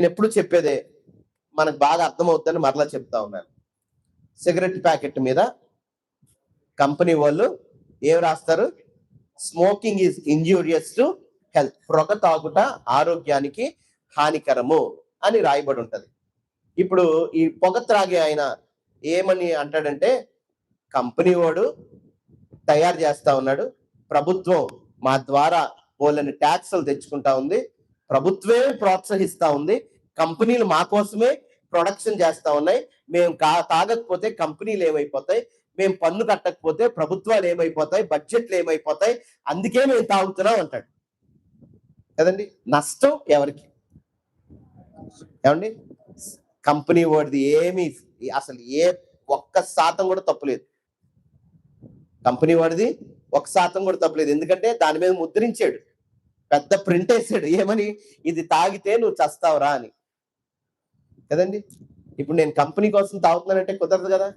నేను ఎప్పుడు చెప్పేదే మనకు బాగా అర్థమవుతుందని మరలా చెప్తా ఉన్నాను. సిగరెట్ ప్యాకెట్ మీద కంపెనీ వాళ్ళు ఏం రాస్తారు? Smoking is injurious to health. పొగ తాగుట ఆరోగ్యానికి హానికరము అని రాయబడి ఉంటది. ఇప్పుడు ఈ పొగ త్రాగే ఆయన ఏమని అంటాడంటే, కంపెనీ వాడు తయారు చేస్తా ఉన్నాడు, ప్రభుత్వం మా ద్వారా బోలెని ట్యాక్సులు తెచ్చుకుంటా ఉంది, ప్రభుత్వమే ప్రోత్సహిస్తా ఉంది, కంపెనీలు మా కోసమే ప్రొడక్షన్ చేస్తా ఉన్నాయి, మేము తాగకపోతే కంపెనీలు ఏమైపోతాయి, మేము పన్ను కట్టకపోతే ప్రభుత్వాలు ఏమైపోతాయి, బడ్జెట్లు ఏమైపోతాయి, అందుకే మేము తాగుతున్నాం అంటాడు కదండి. నష్టం ఎవరికి? ఏమండి, కంపెనీ వాడిది ఏమి అసలు ఏ ఒక్క శాతం కూడా తప్పులేదు. కంపెనీ వాడిది 1% కూడా తప్పులేదు. ఎందుకంటే దాని మీద ముద్రించాడు, పెద్ద ప్రింట్ వేసాడు, ఏమని? ఇది తాగితే నువ్వు చస్తావురా అని కదండి. ఇప్పుడు నేను కంపెనీ కోసం తాగుతున్నానంటే కుదరదు కదా.